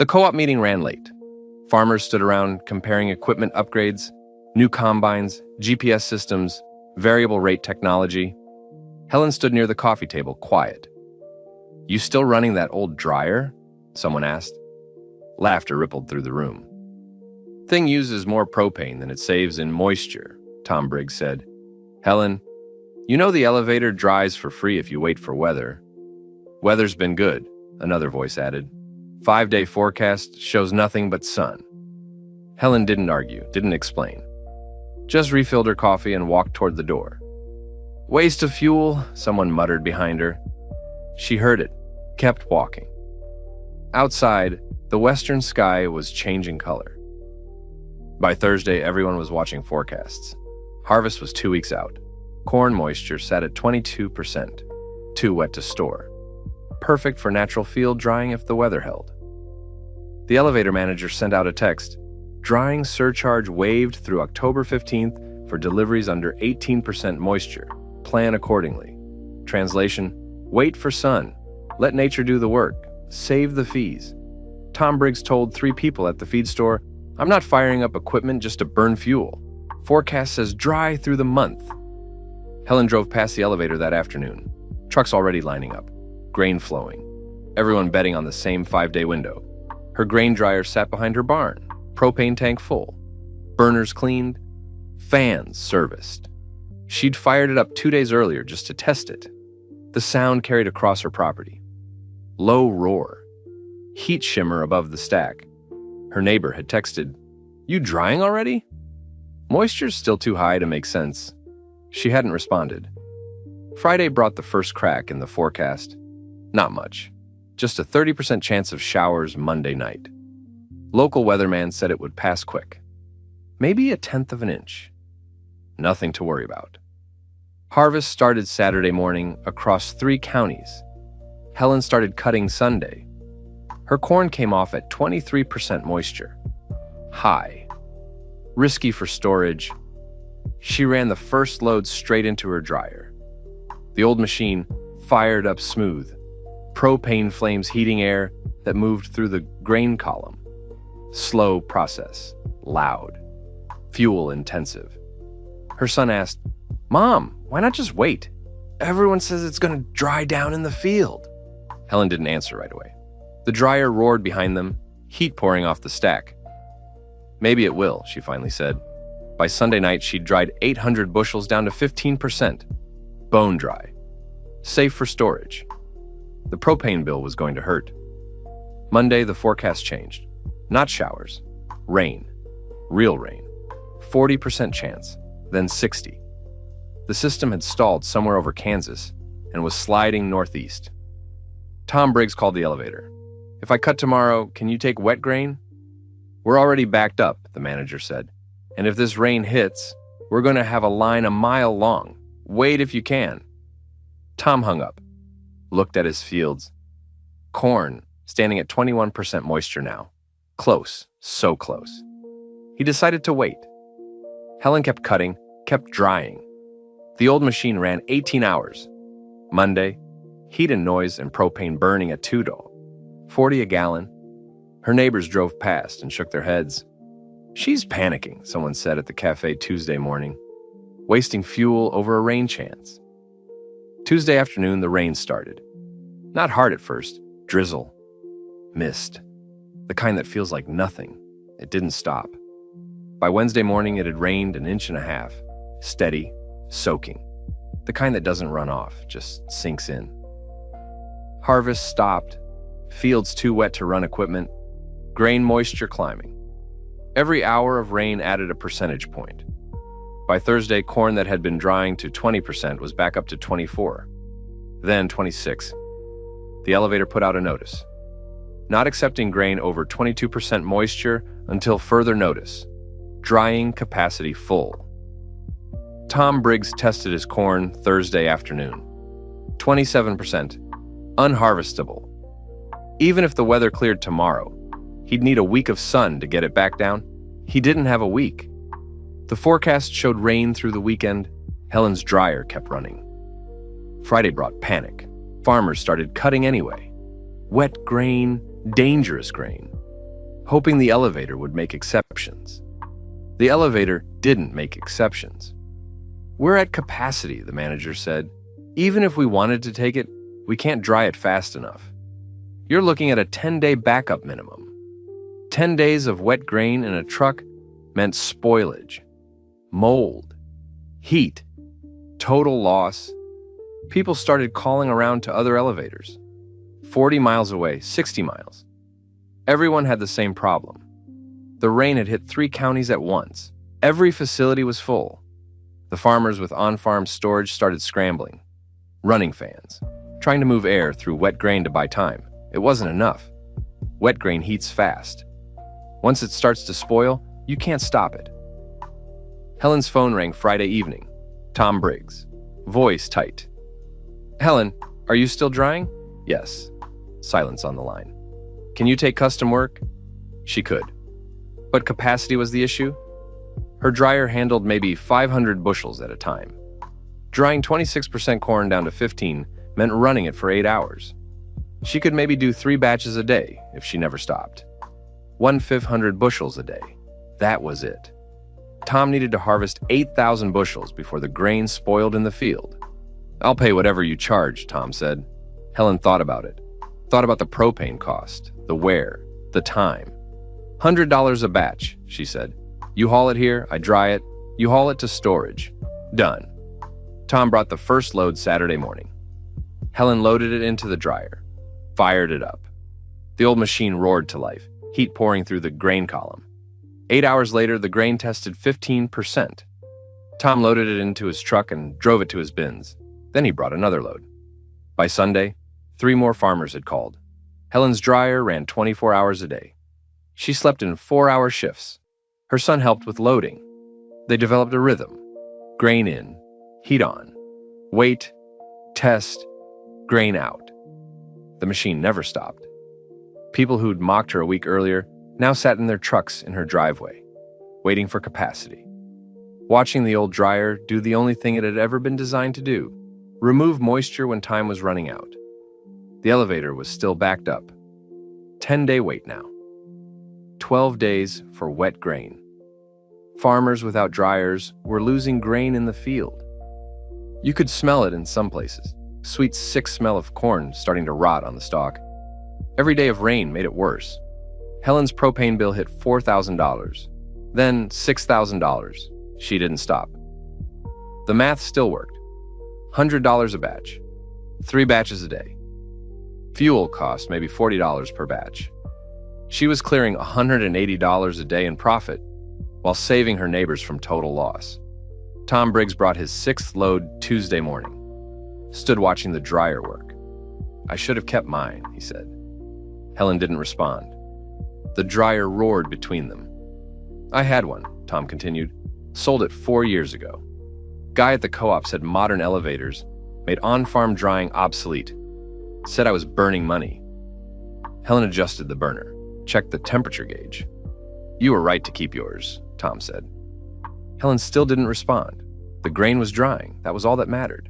The co-op meeting ran late. Farmers stood around comparing equipment upgrades, new combines, GPS systems, variable rate technology. Helen stood near the coffee table, quiet. "You still running that old dryer?" someone asked. Laughter rippled through the room. "Thing uses more propane than it saves in moisture," Tom Briggs said. "Helen, you know the elevator dries for free if you wait for weather." "Weather's been good," another voice added. 5-day forecast shows nothing but sun." Helen didn't argue, didn't explain. Just refilled her coffee and walked toward the door. "Waste of fuel," someone muttered behind her. She heard it, kept walking. Outside, the western sky was changing color. By Thursday, everyone was watching forecasts. Harvest was 2 weeks out. Corn moisture sat at 22%, too wet to store. Perfect for natural field drying if the weather held. The elevator manager sent out a text. "Drying surcharge waived through October 15th for deliveries under 18% moisture. Plan accordingly." Translation: wait for sun. Let nature do the work. Save the fees. Tom Briggs told 3 people at the feed store, "I'm not firing up equipment just to burn fuel. Forecast says dry through the month." Helen drove past the elevator that afternoon. Trucks already lining up. Grain flowing. Everyone betting on the same 5-day window. Her grain dryer sat behind her barn. Propane tank full. Burners cleaned. Fans serviced. She'd fired it up 2 days earlier just to test it. The sound carried across her property. Low roar. Heat shimmer above the stack. Her neighbor had texted, "You drying already?" Moisture's still too high to make sense. She hadn't responded. Friday brought the first crack in the forecast. Not much. Just a 30% chance of showers Monday night. Local weatherman said it would pass quick. Maybe 1/10 of an inch. Nothing to worry about. Harvest started Saturday morning across 3 counties. Helen started cutting Sunday. Her corn came off at 23% moisture. High. Risky for storage. She ran the first load straight into her dryer. The old machine fired up smooth. Propane flames heating air that moved through the grain column. Slow process. Loud. Fuel intensive. Her son asked, "Mom, why not just wait? Everyone says it's going to dry down in the field." Helen didn't answer right away. The dryer roared behind them, heat pouring off the stack. "Maybe it will," she finally said. By Sunday night, she'd dried 800 bushels down to 15%. Bone dry. Safe for storage. The propane bill was going to hurt. Monday, the forecast changed. Not showers. Rain. Real rain. 40% chance, then 60. The system had stalled somewhere over Kansas and was sliding northeast. Tom Briggs called the elevator. "If I cut tomorrow, can you take wet grain?" "We're already backed up," the manager said. "And if this rain hits, we're going to have a line a mile long. Wait if you can." Tom hung up, looked at his fields. Corn, standing at 21% moisture now. Close, so close. He decided to wait. Helen kept cutting, kept drying. The old machine ran 18 hours. Monday, heat and noise and propane burning at $2, 40 a gallon. Her neighbors drove past and shook their heads. "She's panicking," someone said at the cafe Tuesday morning. "Wasting fuel over a rain chance." Tuesday afternoon, the rain started. Not hard at first, drizzle, mist, the kind that feels like nothing. It didn't stop. By Wednesday morning, it had rained 1.5 inches, steady, soaking, the kind that doesn't run off, just sinks in. Harvest stopped, fields too wet to run equipment, grain moisture climbing. Every hour of rain added a percentage point. By Thursday, corn that had been drying to 20% was back up to 24, then 26. The elevator put out a notice. Not accepting grain over 22% moisture until further notice. Drying capacity full. Tom Briggs tested his corn Thursday afternoon. 27%. Unharvestable. Even if the weather cleared tomorrow, he'd need a week of sun to get it back down. He didn't have a week. The forecast showed rain through the weekend. Helen's dryer kept running. Friday brought panic. Farmers started cutting anyway. Wet grain, dangerous grain. hoping the elevator would make exceptions. The elevator didn't make exceptions. "We're at capacity," the manager said. "Even if we wanted to take it, we can't dry it fast enough. You're looking at a 10-day backup minimum." 10 days of wet grain in a truck meant spoilage, mold, heat, total loss. People started calling around to other elevators. 40 miles away, 60 miles. Everyone had the same problem. The rain had hit 3 counties at once. Every facility was full. The farmers with on-farm storage started scrambling. Running fans, trying to move air through wet grain to buy time. It wasn't enough. Wet grain heats fast. Once it starts to spoil, you can't stop it. Helen's phone rang Friday evening. Tom Briggs. Voice tight. "Helen, are you still drying?" "Yes." Silence on the line. "Can you take custom work?" She could. But capacity was the issue. Her dryer handled maybe 500 bushels at a time. Drying 26% corn down to 15 meant running it for 8 hours. She could maybe do 3 batches a day if she never stopped. 1/500 bushels a day. That was it. Tom needed to harvest 8,000 bushels before the grain spoiled in the field. "I'll pay whatever you charge," Tom said. Helen thought about it. Thought about the propane cost, the wear, the time. $100 a batch, she said. "You haul it here, I dry it. You haul it to storage. Done." Tom brought the first load Saturday morning. Helen loaded it into the dryer, fired it up. The old machine roared to life, heat pouring through the grain column. 8 hours later, the grain tested 15%. Tom loaded it into his truck and drove it to his bins. Then he brought another load. By Sunday, 3 more farmers had called. Helen's dryer ran 24 hours a day. She slept in 4-hour shifts. Her son helped with loading. They developed a rhythm. Grain in, heat on. Wait, test, grain out. The machine never stopped. People who'd mocked her a week earlier now sat in their trucks in her driveway, waiting for capacity. Watching the old dryer do the only thing it had ever been designed to do: remove moisture when time was running out. The elevator was still backed up. 10-day wait now. 12 days for wet grain. Farmers without dryers were losing grain in the field. You could smell it in some places. Sweet, sick smell of corn starting to rot on the stalk. Every day of rain made it worse. Helen's propane bill hit $4,000, then $6,000. She didn't stop. The math still worked. $100 a batch, 3 batches a day. Fuel cost maybe $40 per batch. She was clearing $180 a day in profit while saving her neighbors from total loss. Tom Briggs brought his 6th load Tuesday morning. Stood watching the dryer work. "I should have kept mine," he said. Helen didn't respond. The dryer roared between them. "I had one," Tom continued. "Sold it 4 years ago. Guy at the co-op said modern elevators made on-farm drying obsolete. Said I was burning money." Helen adjusted the burner, checked the temperature gauge. "You were right to keep yours," Tom said. Helen still didn't respond. The grain was drying. That was all that mattered.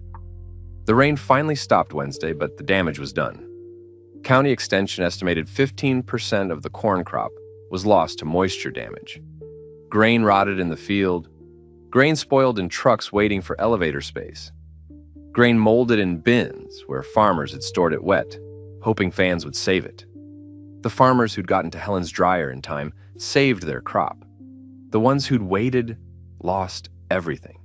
The rain finally stopped Wednesday, but the damage was done. County Extension estimated 15% of the corn crop was lost to moisture damage. Grain rotted in the field. Grain spoiled in trucks waiting for elevator space. Grain molded in bins where farmers had stored it wet, hoping fans would save it. The farmers who'd gotten to Helen's dryer in time saved their crop. The ones who'd waited lost everything.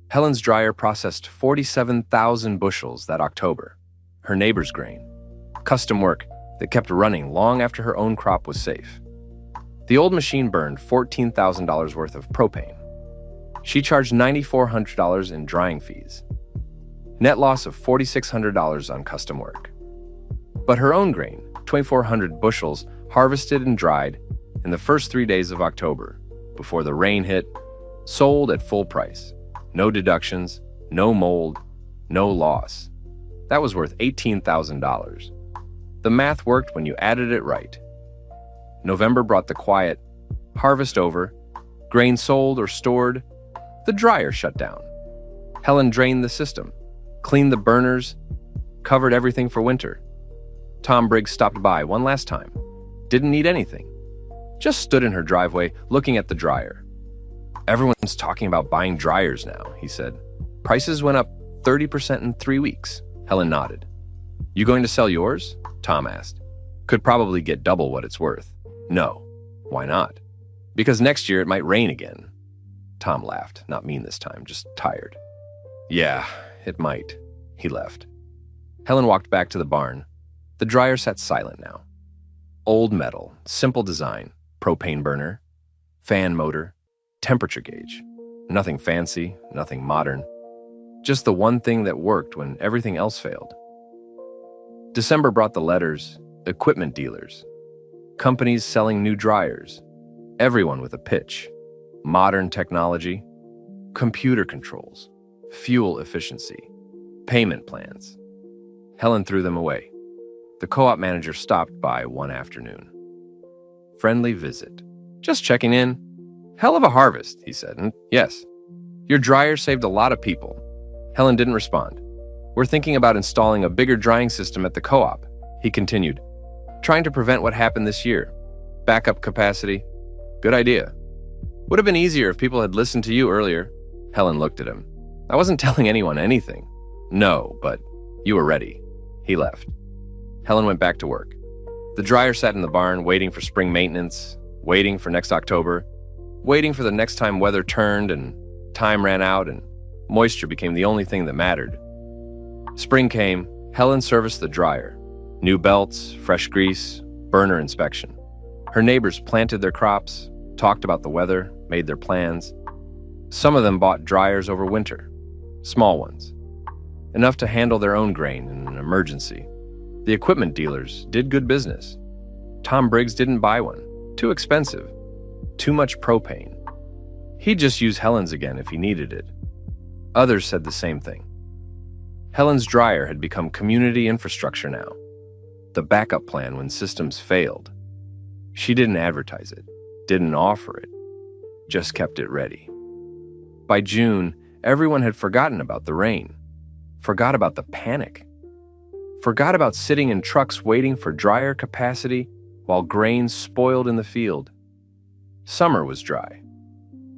Helen's dryer processed 47,000 bushels that October, her neighbor's grain. Custom work that kept running long after her own crop was safe. The old machine burned $14,000 worth of propane. She charged $9,400 in drying fees. Net loss of $4,600 on custom work. But her own grain, 2,400 bushels, harvested and dried in the first 3 days of October, before the rain hit, sold at full price. No deductions, no mold, no loss. That was worth $18,000. The math worked when you added it right. November brought the quiet. Harvest over. Grain sold or stored. The dryer shut down. Helen drained the system, cleaned the burners, covered everything for winter. Tom Briggs stopped by one last time. Didn't need anything. just stood in her driveway looking at the dryer. "Everyone's talking about buying dryers now," he said. "Prices went up 30% in 3 weeks." Helen nodded. "You going to sell yours?" Tom asked. "Could probably get double what it's worth." "No." "Why not?" "Because next year it might rain again." Tom laughed, not mean this time, just tired. "Yeah, it might." He left. Helen walked back to the barn. The dryer sat silent now. Old metal, simple design, propane burner, fan motor, temperature gauge. Nothing fancy, nothing modern. Just the one thing that worked when everything else failed. December brought the letters, equipment dealers, companies selling new dryers, everyone with a pitch, modern technology, computer controls, fuel efficiency, payment plans. Helen threw them away. The co-op manager stopped by one afternoon. Friendly visit. "Just checking in." "Hell of a harvest," he said. "And yes, your dryer saved a lot of people." Helen didn't respond. "We're thinking about installing a bigger drying system at the co-op," he continued, "trying to prevent what happened this year. Backup capacity. Good idea. Would have been easier if people had listened to you earlier." Helen looked at him. "I wasn't telling anyone anything." "No, but you were ready." He left. Helen went back to work. The dryer sat in the barn, waiting for spring maintenance, waiting for next October, waiting for the next time weather turned and time ran out and moisture became the only thing that mattered. Spring came. Helen serviced the dryer. New belts, fresh grease, burner inspection. Her neighbors planted their crops, talked about the weather, made their plans. Some of them bought dryers over winter, small ones, enough to handle their own grain in an emergency. The equipment dealers did good business. Tom Briggs didn't buy one. Too expensive. Too much propane. He'd just use Helen's again if he needed it. Others said the same thing. Helen's dryer had become community infrastructure now. The backup plan when systems failed. She didn't advertise it, didn't offer it, just kept it ready. By June, everyone had forgotten about the rain, forgot about the panic, forgot about sitting in trucks waiting for dryer capacity while grain spoiled in the field. Summer was dry.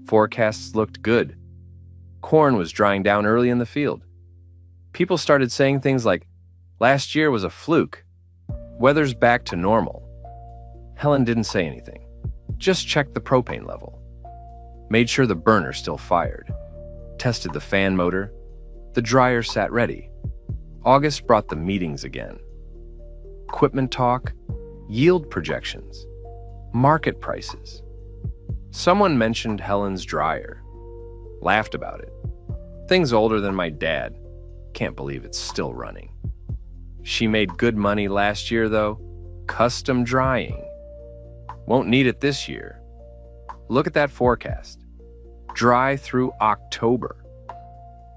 Forecasts looked good. Corn was drying down early in the field. People started saying things like, "Last year was a fluke. Weather's back to normal." Helen didn't say anything, just checked the propane level, made sure the burner still fired, tested the fan motor. The dryer sat ready. August brought the meetings again. Equipment talk, yield projections, market prices. Someone mentioned Helen's dryer, laughed about it. "Thing's older than my dad. Can't believe it's still running." She made good money last year, though. Custom drying. Won't need it this year. Look at that forecast. Dry through October.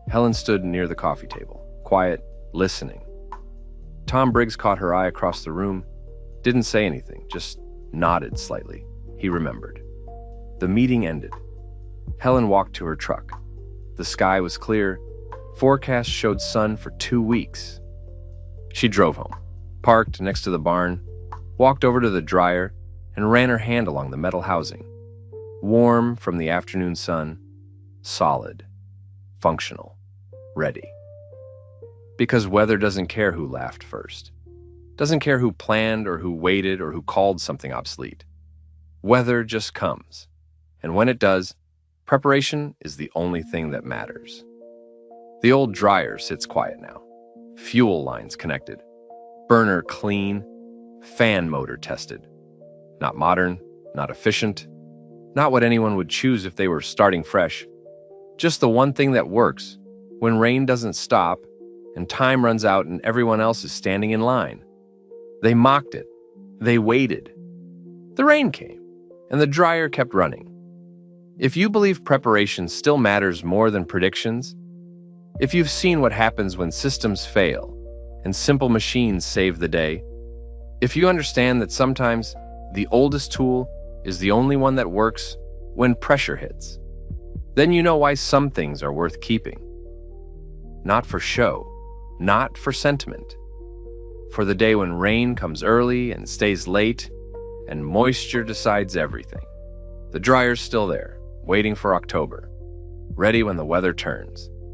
Helen stood near the coffee table, quiet, listening. Tom Briggs caught her eye across the room, didn't say anything, just nodded slightly. He remembered. The meeting ended. Helen walked to her truck. The sky was clear. Forecast showed sun for 2 weeks. She drove home, parked next to the barn, walked over to the dryer, and ran her hand along the metal housing. Warm from the afternoon sun, solid, functional, ready. Because weather doesn't care who laughed first. Doesn't care who planned or who waited or who called something obsolete. Weather just comes. And when it does, preparation is the only thing that matters. The old dryer sits quiet now. Fuel lines connected. Burner clean. Fan motor tested. Not modern, not efficient, not what anyone would choose if they were starting fresh. Just the one thing that works when rain doesn't stop and time runs out and everyone else is standing in line. They mocked it. They waited. The rain came, and the dryer kept running. If you believe preparation still matters more than predictions, if you've seen what happens when systems fail and simple machines save the day, if you understand that sometimes the oldest tool is the only one that works when pressure hits, then you know why some things are worth keeping. Not for show, not for sentiment. For the day when rain comes early and stays late, and moisture decides everything. The dryer's still there, waiting for October, ready when the weather turns.